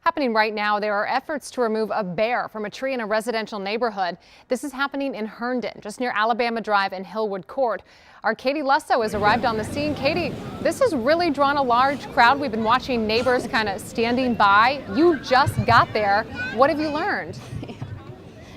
Happening right now, there are efforts to remove a bear from a tree in a residential neighborhood. This is happening in Herndon, just near Alabama Drive and Hillwood Court. Our Katie Lusso has arrived on the scene. Katie, this has really drawn a large crowd. We've been watching neighbors kind of standing by. You just got there. What have you learned?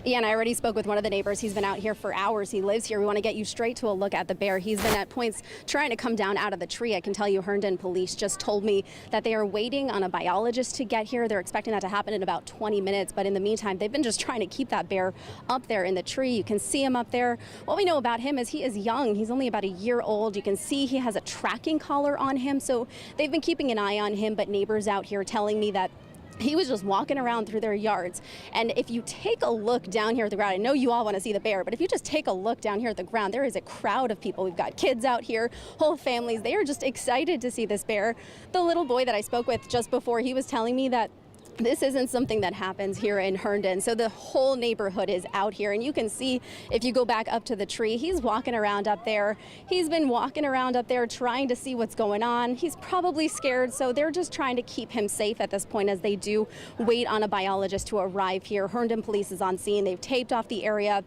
Yeah, and I already spoke with one of the neighbors. He's been out here for hours. He lives here. We want to get you straight to a look at the bear. He's been at points trying to come down out of the tree. I can tell you Herndon police just told me that they are waiting on a biologist to get here. They're expecting that to happen in about 20 minutes. But in the meantime, they've been just trying to keep that bear up there in the tree. You can see him up there. What we know about him is he is young. He's only about a year old. You can see he has a tracking collar on him. So they've been keeping an eye on him. But neighbors out here telling me that he was just walking around through their yards. And if you take a look down here at the ground, I know you all want to see the bear, but if you just take a look down here at the ground, there is a crowd of people. We've got kids out here, whole families. They are just excited to see this bear. The little boy that I spoke with just before, he was telling me that this isn't something that happens here in Herndon. So the whole neighborhood is out here, and you can see if you go back up to the tree, he's walking around up there. He's been walking around up there trying to see what's going on. He's probably scared, so they're just trying to keep him safe at this point as they do wait on a biologist to arrive here. Herndon police is on scene. They've taped off the area.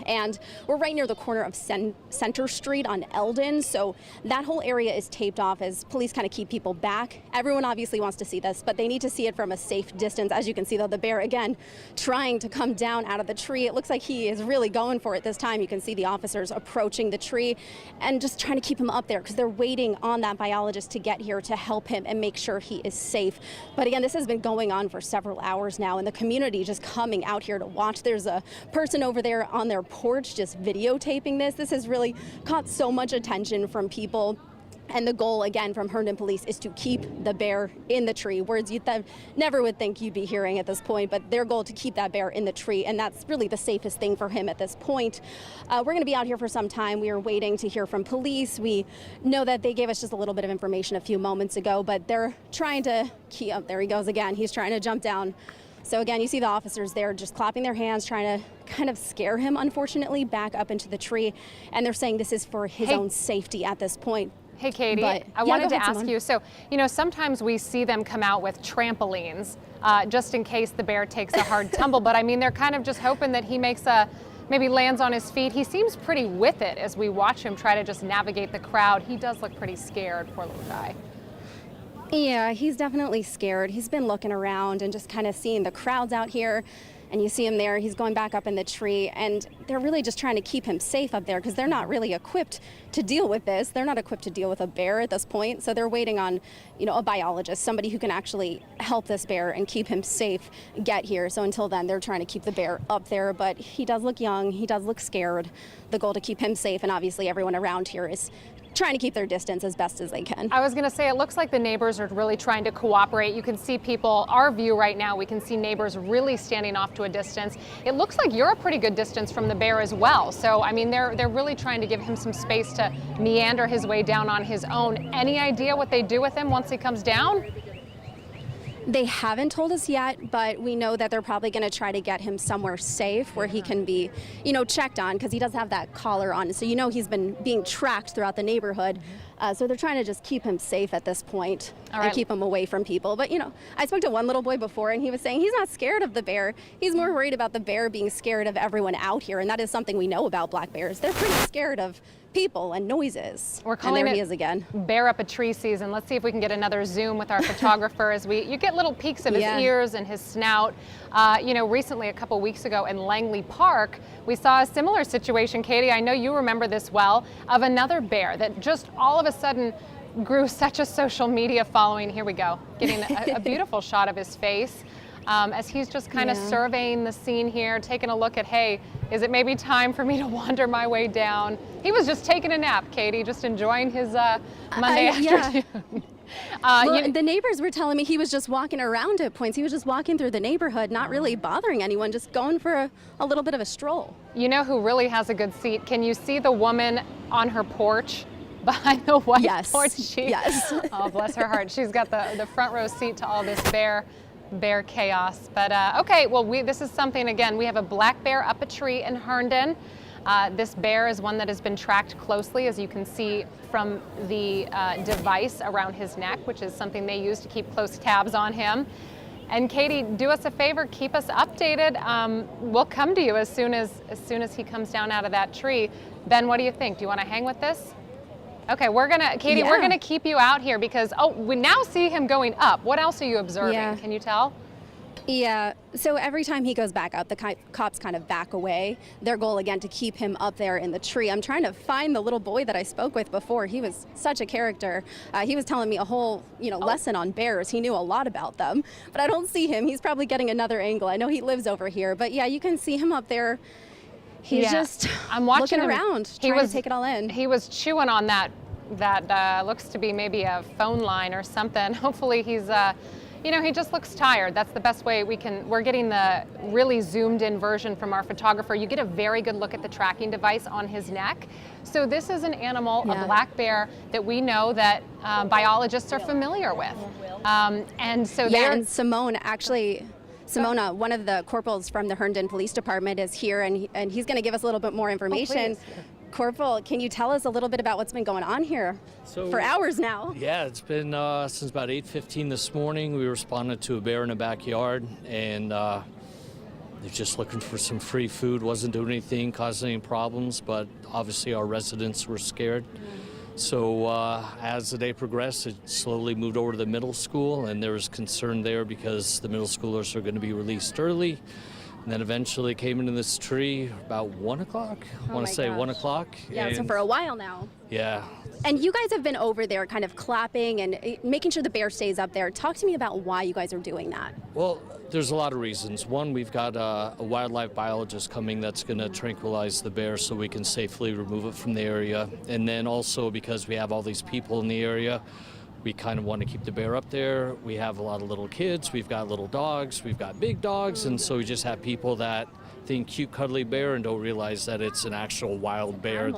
And we're right near the corner of Center Street on Eldon, so that whole area is taped off as police kind of keep people back. Everyone obviously wants to see this, but they need to see it from a safe distance. As you can see, though, the bear, again, trying to come down out of the tree. It looks like he is really going for it this time. You can see the officers approaching the tree and just trying to keep him up there because they're waiting on that biologist to get here to help him and make sure he is safe. But again, this has been going on for several hours now, and the community just coming out here to watch. There's a person over there on their porch just videotaping this. This has really caught so much attention from people. And the goal, again, from Herndon police is to keep the bear in the tree. Words you never would think you'd be hearing at this point, but their goal to keep that bear in the tree, and that's really the safest thing for him at this point. We're going to be out here for some time. We are waiting to hear from police. We know that they gave us just a little bit of information a few moments ago, but they're trying to keep up. There he goes again. He's trying to jump down. So again, you see the officers there just clapping their hands, trying to kind of scare him, unfortunately, back up into the tree. And they're saying this is for his own safety at this point. Hey, Katie, I wanted to ask you, so, sometimes we see them come out with trampolines just in case the bear takes a hard tumble. But I mean, they're kind of just hoping that he maybe lands on his feet. He seems pretty with it as we watch him try to just navigate the crowd. He does look pretty scared, poor little guy. Yeah, he's definitely scared. He's been looking around and just kind of seeing the crowds out here. And you see him there, he's going back up in the tree, and they're really just trying to keep him safe up there because they're not really equipped to deal with this. They're not equipped to deal with a bear at this point, so they're waiting on, a biologist, somebody who can actually help this bear and keep him safe get here. So until then, they're trying to keep the bear up there, but he does look young, he does look scared. The goal to keep him safe, and obviously everyone around here is trying to keep their distance as best as they can. I was going to say, it looks like the neighbors are really trying to cooperate. You can see people, our view right now, we can see neighbors really standing off to a distance. It looks like you're a pretty good distance from the bear as well. So, I mean, they're really trying to give him some space to meander his way down on his own. Any idea what they do with him once he comes down? They haven't told us yet, but we know that they're probably going to try to get him somewhere safe where he can be, checked on because he does have that collar on. So, he's been being tracked throughout the neighborhood. So they're trying to just keep him safe at this point and keep him away from people. But, I spoke to one little boy before and he was saying he's not scared of the bear. He's more worried about the bear being scared of everyone out here. And that is something we know about black bears. They're pretty scared of people and noises. We're calling he is again. Bear up a tree season. Let's see if we can get another zoom with our photographer as you get little peeks of his ears and his snout. Recently, a couple weeks ago in Langley Park, we saw a similar situation, Katie. I know you remember this well, of another bear that just all of a sudden grew such a social media following. Here we go, getting a beautiful shot of his face. As he's just kind of surveying the scene here, taking a look at, hey, is it maybe time for me to wander my way down? He was just taking a nap, Katie, just enjoying his Monday afternoon. The neighbors were telling me he was just walking around at points. He was just walking through the neighborhood, not really bothering anyone, just going for a little bit of a stroll. You know who really has a good seat? Can you see the woman on her porch? Behind the white porch? Yes. Oh, bless her heart. She's got the front row seat to all this bear chaos. But okay, well, this is something, again, we have a black bear up a tree in Herndon. This bear is one that has been tracked closely, as you can see from the device around his neck, which is something they use to keep close tabs on him. And Katie, do us a favor, keep us updated. We'll come to you as soon as he comes down out of that tree. Ben, what do you think? Do you want to hang with this? Okay, Katie, we're gonna keep you out here because, we now see him going up. What else are you observing? Yeah. Can you tell? Yeah, so every time he goes back up, the cops kind of back away. Their goal, again, to keep him up there in the tree. I'm trying to find the little boy that I spoke with before. He was such a character. He was telling me a whole, lesson on bears. He knew a lot about them, but I don't see him. He's probably getting another angle. I know he lives over here, but yeah, you can see him up there. He's just I'm watching looking around, trying to take it all in. He was chewing on that looks to be maybe a phone line or something. Hopefully he's he just looks tired. That's the best way we're getting the really zoomed in version from our photographer. You get a very good look at the tracking device on his neck. So this is an animal, a black bear, that we know that biologists are familiar with. And so and Simona, one of the corporals from the Herndon Police Department, is here, and he's going to give us a little bit more information. Corporal, can you tell us a little bit about what's been going on here for hours now? Yeah, it's been since about 8:15 this morning. We responded to a bear in the backyard, and they're just looking for some free food. Wasn't doing anything, causing any problems, but obviously our residents were scared. So as the day progressed, it slowly moved over to the middle school, and there was concern there because the middle schoolers are going to be released early. And then eventually came into this tree about 1 o'clock. I want to say 1 o'clock. Yeah, so for a while now. Yeah. And you guys have been over there kind of clapping and making sure the bear stays up there. Talk to me about why you guys are doing that. Well, there's a lot of reasons. One, we've got a wildlife biologist coming that's going to tranquilize the bear so we can safely remove it from the area. And then also because we have all these people in the area, we kind of want to keep the bear up there. We have a lot of little kids, we've got little dogs, we've got big dogs, and so we just have people that think cute cuddly bear and don't realize that it's an actual wild bear.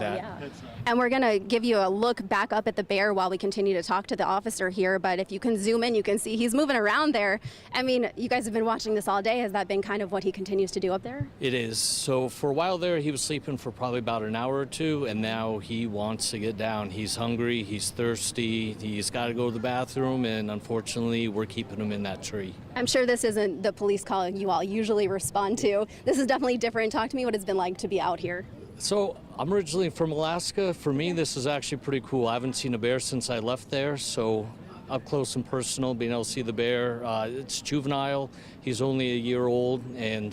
And we're going to give you a look back up at the bear while we continue to talk to the officer here, but if you can zoom in, you can see he's moving around there. I mean, you guys have been watching this all day. Has that been kind of what he continues to do up there? It is. So for a while there, he was sleeping for probably about an hour or two, and now he wants to get down. He's hungry, he's thirsty, he's got to go to the bathroom, and unfortunately, we're keeping him in that tree. I'm sure this isn't the police call you all usually respond to. This is definitely different. Talk to me what it's been like to be out here. So I'm originally from Alaska. For me, this is actually pretty cool. I haven't seen a bear since I left there, so up close and personal, being able to see the bear. It's juvenile. He's only a year old, and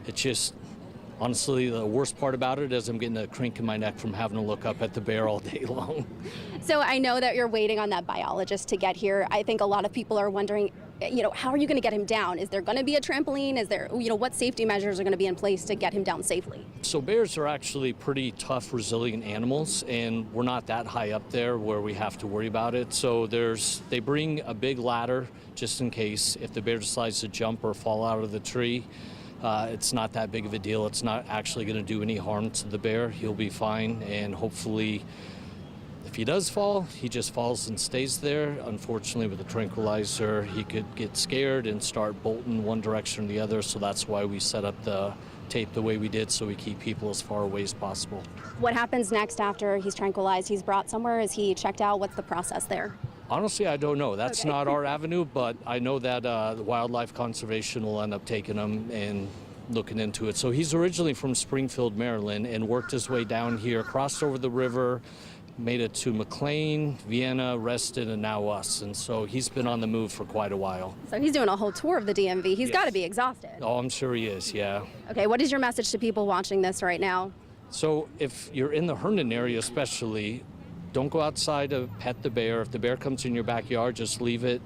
it's just, honestly, the worst part about it is I'm getting a crink in my neck from having to look up at the bear all day long. So I know that you're waiting on that biologist to get here. I think a lot of people are wondering, how are you going to get him down? Is there going to be a trampoline? Is there, what safety measures are going to be in place to get him down safely? So bears are actually pretty tough, resilient animals, and we're not that high up there where we have to worry about it. So they bring a big ladder just in case if the bear decides to jump or fall out of the tree. It's not that big of a deal. It's not actually going to do any harm to the bear. He'll be fine, and hopefully if he does fall, he just falls and stays there. Unfortunately, with the tranquilizer, he could get scared and start bolting one direction or the other, so that's why we set up the tape the way we did, so we keep people as far away as possible. What happens next after he's tranquilized? He's brought somewhere? Is he checked out? What's the process there? Honestly, I don't know. That's not our avenue, but I know that the Wildlife Conservation will end up taking him and looking into it. So he's originally from Springfield, Maryland, and worked his way down here, crossed over the river, made it to McLean, Vienna, Reston, and now us. And so he's been on the move for quite a while. So he's doing a whole tour of the DMV. He's got to be exhausted. Oh, I'm sure he is, yeah. Okay, what is your message to people watching this right now? So if you're in the Herndon area especially, don't go outside to pet the bear. If the bear comes in your backyard, just leave it.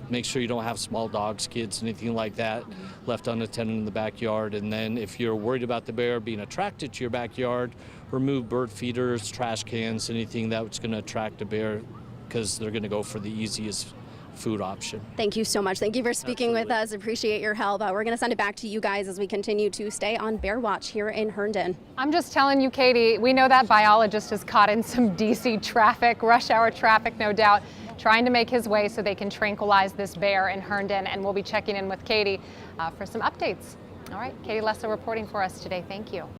Make sure you don't have small dogs, kids, anything like that left unattended in the backyard. And then if you're worried about the bear being attracted to your backyard, remove bird feeders, trash cans, anything that's going to attract a bear, because they're going to go for the easiest food option. Thank you so much. Thank you for speaking with us. Appreciate your help. We're going to send it back to you guys as we continue to stay on Bear Watch here in Herndon. I'm just telling you, Katie, we know that biologist is caught in some DC traffic, rush hour traffic, no doubt, trying to make his way so they can tranquilize this bear in Herndon, and we'll be checking in with Katie for some updates. All right, Katie Lessa reporting for us today. Thank you.